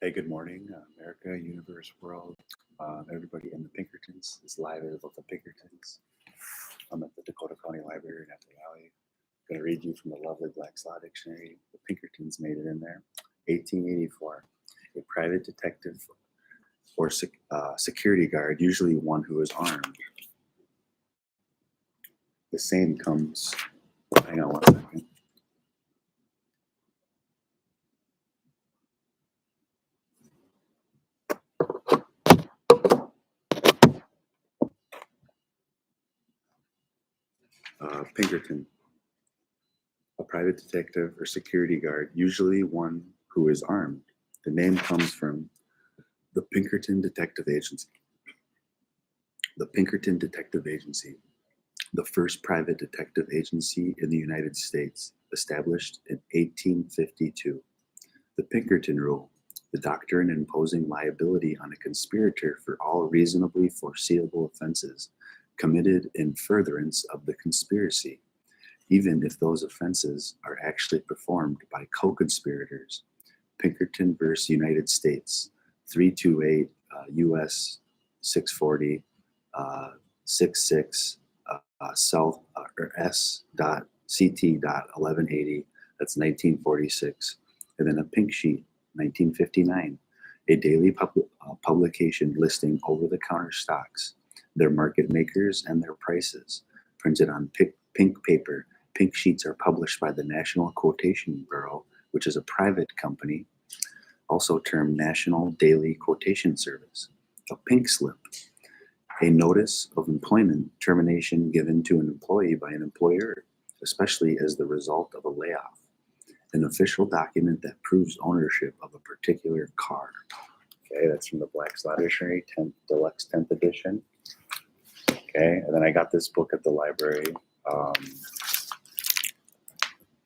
Hey, good morning, America, universe, world. Everybody in the Pinkertons is live at the Pinkertons. I'm at the Dakota County Library in Apple Valley. I'm going to read you from the lovely Black's Law Dictionary. The Pinkertons made it in there. 1884. A private detective or security guard, usually one who is armed. The same comes, hang on one second. Pinkerton, a private detective or security guard, usually one who is armed. The name comes from the Pinkerton Detective Agency. The Pinkerton Detective Agency, the first private detective agency in the United States, established in 1852. The Pinkerton Rule, the doctrine imposing liability on a conspirator for all reasonably foreseeable offenses committed in furtherance of the conspiracy, even if those offenses are actually performed by co-conspirators. Pinkerton versus United States, 328 U.S. 640, 66 South or S. CT. 1180. That's 1946. And then a pink sheet, 1959, a daily publication listing over-the-counter stocks, their market makers, and their prices, printed on pink paper. Pink sheets are published by the National Quotation Bureau, which is a private company, also termed National Daily Quotation Service. A pink slip, a notice of employment termination given to an employee by an employer, especially as the result of a layoff. An official document that proves ownership of a particular car. Okay, that's from the Black's Law Dictionary, 10th Deluxe 10th edition. Okay, and then I got this book at the library.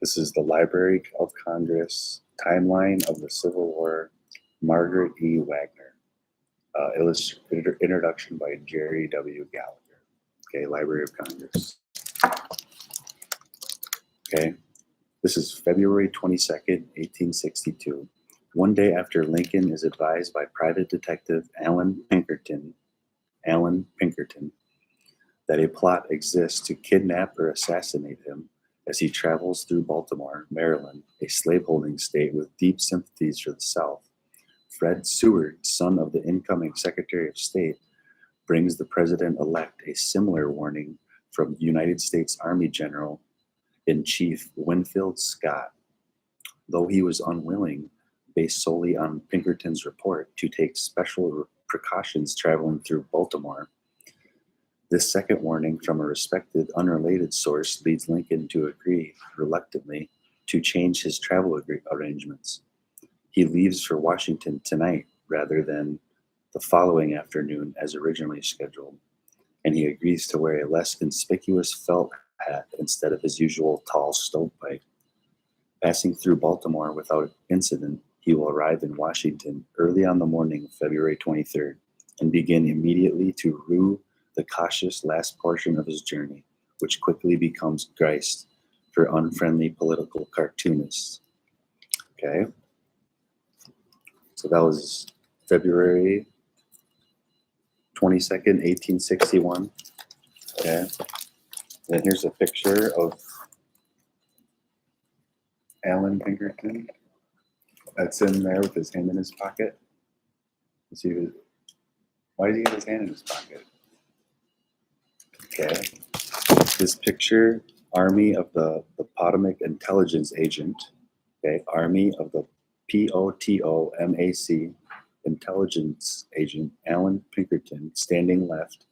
This is the Library of Congress Timeline of the Civil War, Margaret E. Wagner. Introduction by Jerry W. Gallagher. Okay, Library of Congress. Okay, this is February 22nd, 1862. One day after Lincoln is advised by private detective Alan Pinkerton, that a plot exists to kidnap or assassinate him as he travels through Baltimore, Maryland, a slaveholding state with deep sympathies for the South. Fred Seward, son of the incoming Secretary of State, brings the president-elect a similar warning from United States Army General-in-Chief Winfield Scott. Though he was unwilling, based solely on Pinkerton's report, to take special precautions traveling through Baltimore, this second warning from a respected, unrelated source leads Lincoln to agree, reluctantly, to change his travel arrangements. He leaves for Washington tonight rather than the following afternoon as originally scheduled, and he agrees to wear a less conspicuous felt hat instead of his usual tall stovepipe. Passing through Baltimore without incident, he will arrive in Washington early on the morning of February 23rd and begin immediately to rue the cautious last portion of his journey, which quickly becomes grist for unfriendly political cartoonists. Okay, so that was February 22nd, 1861. Okay, then here's a picture of Alan Pinkerton. That's in there with his hand in his pocket. Let's see, why does he have his hand in his pocket? Okay, this picture, Army of the Potomac Intelligence Agent, okay, Army of the POTOMAC Intelligence Agent Alan Pinkerton, standing left,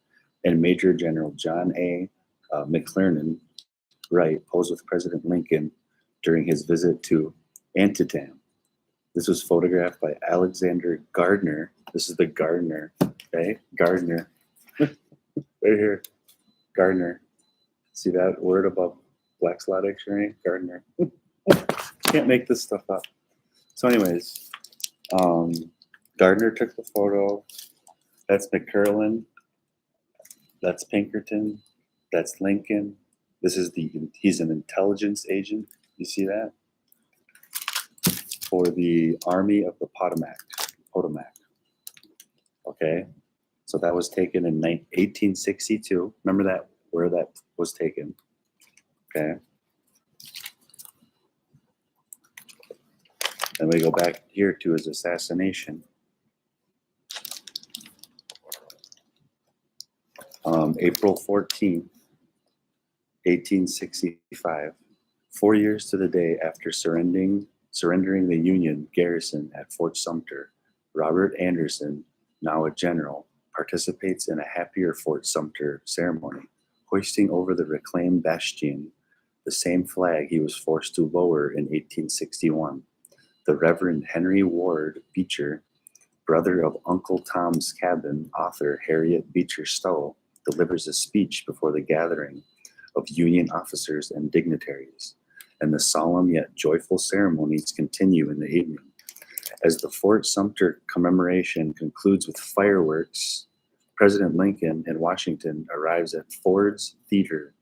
and Major General John A. McClernand, right, posed with President Lincoln during his visit to Antietam. This was photographed by Alexander Gardner. This is the Gardner, okay, Gardner, right here. Gardner. See that word above Black's Law Dictionary? Gardner. Can't make this stuff up. So anyways, Gardner took the photo. That's McClernand. That's Pinkerton. That's Lincoln. This is he's an intelligence agent. You see that? For the Army of the Potomac. Potomac. Okay, so that was taken in 1862. Remember that, where that was taken. Okay. Then we go back here to his assassination. April 14th, 1865, 4 years to the day after surrendering the Union garrison at Fort Sumter, Robert Anderson, now a general, participates in a happier Fort Sumter ceremony, hoisting over the reclaimed bastion the same flag he was forced to lower in 1861. The Reverend Henry Ward Beecher, brother of Uncle Tom's Cabin author Harriet Beecher Stowe, delivers a speech before the gathering of Union officers and dignitaries, and the solemn yet joyful ceremonies continue in the evening. As the Fort Sumter commemoration concludes with fireworks, President Lincoln in Washington arrives at Ford's Theater,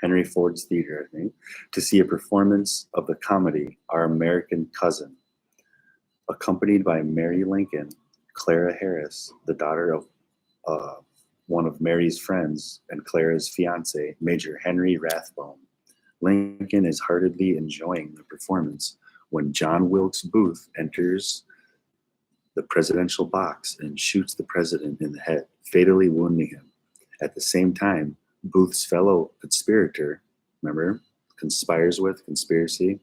Henry Ford's Theater, I think, to see a performance of the comedy Our American Cousin. Accompanied by Mary Lincoln, Clara Harris, the daughter of one of Mary's friends and Clara's fiance, Major Henry Rathbone. Lincoln is heartily enjoying the performance when John Wilkes Booth enters the presidential box and shoots the president in the head, fatally wounding him. At the same time, Booth's fellow conspirator, remember, conspiracy,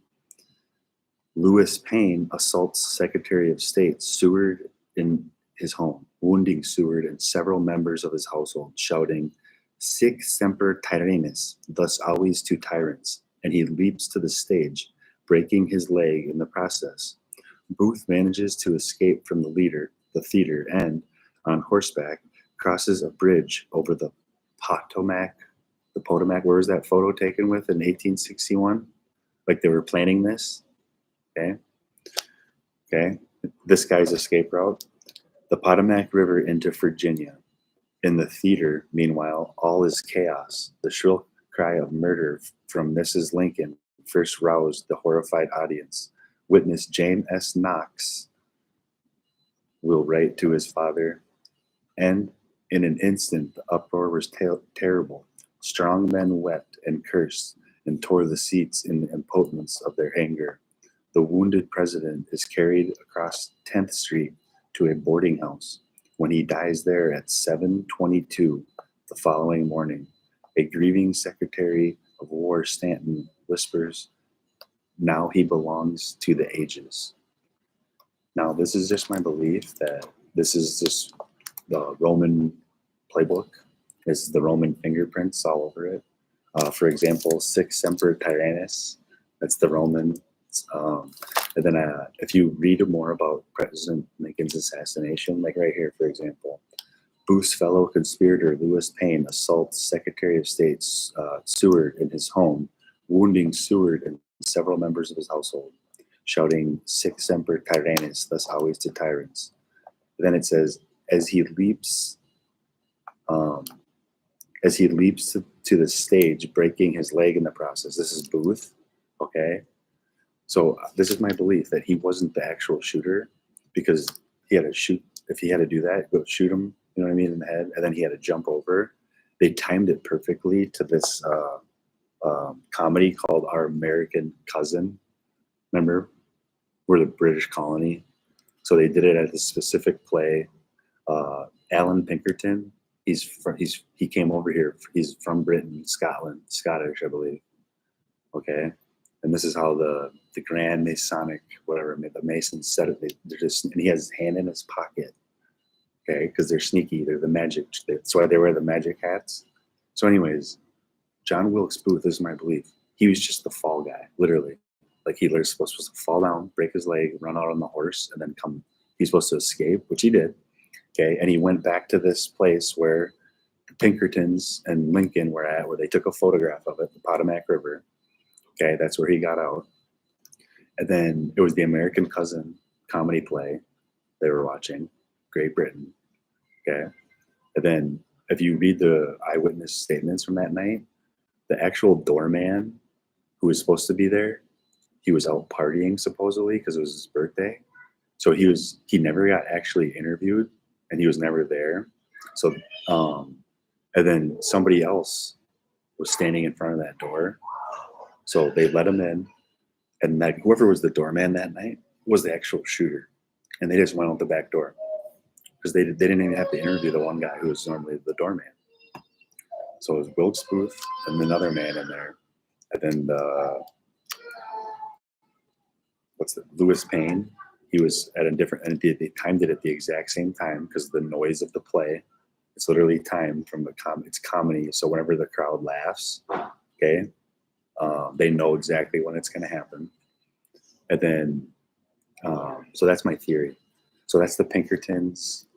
Lewis Payne assaults Secretary of State Seward in his home, wounding Seward and several members of his household, shouting, "Sic semper tyrannis," thus always to tyrants, and he leaps to the stage, breaking his leg in the process. Booth manages to escape from the theater, and, on horseback, crosses a bridge over the Potomac. Where was that photo taken with in 1861? Like they were planning this? Okay. This guy's escape route. The Potomac River into Virginia. In the theater, meanwhile, all is chaos. The shrill cry of murder from Mrs. Lincoln first roused the horrified audience. Witness James S. Knox will write to his father, and in an instant the uproar was terrible. Strong men wept and cursed and tore the seats in the impotence of their anger. The wounded president is carried across 10th Street to a boarding house. When he dies there at 7:22 the following morning, a grieving Secretary of War Stanton whispers, "Now he belongs to the ages." Now, this is just my belief that this is just the Roman playbook. This is the Roman fingerprints all over it. For example, Sic semper tyrannis, that's the Roman. And then if you read more about President Lincoln's assassination, like right here, for example, Booth's fellow conspirator Lewis Payne assaults Secretary of State Seward in his home, wounding Seward and several members of his household, shouting "Sic semper tyrannis," thus always to tyrants. Then it says, as he leaps to the stage, breaking his leg in the process. This is Booth, okay? So this is my belief that he wasn't the actual shooter, because he had to shoot. If he had to do that, go shoot him, you know what I mean, in the head, and then he had to jump over. They timed it perfectly to this comedy called Our American Cousin. Remember, we're the British colony. So they did it at a specific play. Alan Pinkerton, he came over here. He's from Britain, Scottish, I believe. Okay. And this is how the Grand Masonic, whatever, the Masons said it. And he has his hand in his pocket, okay, because they're sneaky. They're the magic. That's why they wear the magic hats. So anyways, John Wilkes Booth, this is my belief. He was just the fall guy, literally. Like he was supposed to fall down, break his leg, run out on the horse, and then come. He's supposed to escape, which he did, okay. And he went back to this place where the Pinkertons and Lincoln were at, where they took a photograph of it, the Potomac River. Okay, that's where he got out. And then it was the American Cousin comedy play they were watching, Great Britain. Okay. And then if you read the eyewitness statements from that night, the actual doorman who was supposed to be there, he was out partying supposedly because it was his birthday. So he never got actually interviewed, and he was never there. So and then somebody else was standing in front of that door. So they let him in, and that whoever was the doorman that night was the actual shooter, and they just went out the back door because they didn't even have to interview the one guy who was normally the doorman. So it was Wilkes Booth and another man in there, and then Lewis Payne. He was at a different, and they timed it at the exact same time because of the noise of the play. It's literally timed from it's comedy. So whenever the crowd laughs, okay, they know exactly when it's going to happen. And then, so that's my theory. So that's the Pinkertons.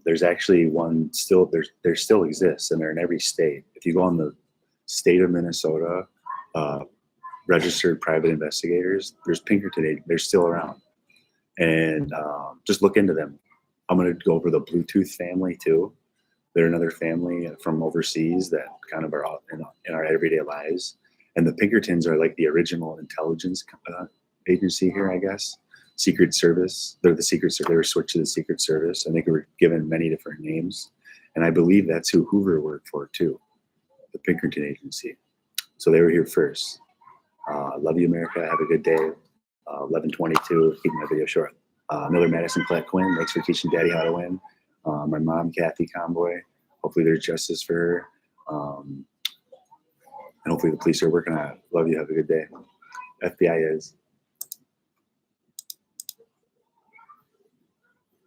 There's actually one still, there still exists, and they're in every state. If you go on the state of Minnesota, registered private investigators, there's Pinkerton, they're still around. And just look into them. I'm going to go over the Bluetooth family too. They're another family from overseas that kind of are in our everyday lives. And the Pinkertons are like the original intelligence agency here, I guess. Secret Service. They're the Secret Service. They were switched to the Secret Service, and they were given many different names. And I believe that's who Hoover worked for too, the Pinkerton Agency. So they were here first. Love you, America. Have a good day. 11:22. Keeping my video short. Miller Madison Platt Quinn. Thanks for teaching Daddy how to win. My mom, Kathy Conboy. Hopefully there's justice for her. And hopefully the police are working on it. Love you. Have a good day. FBI is.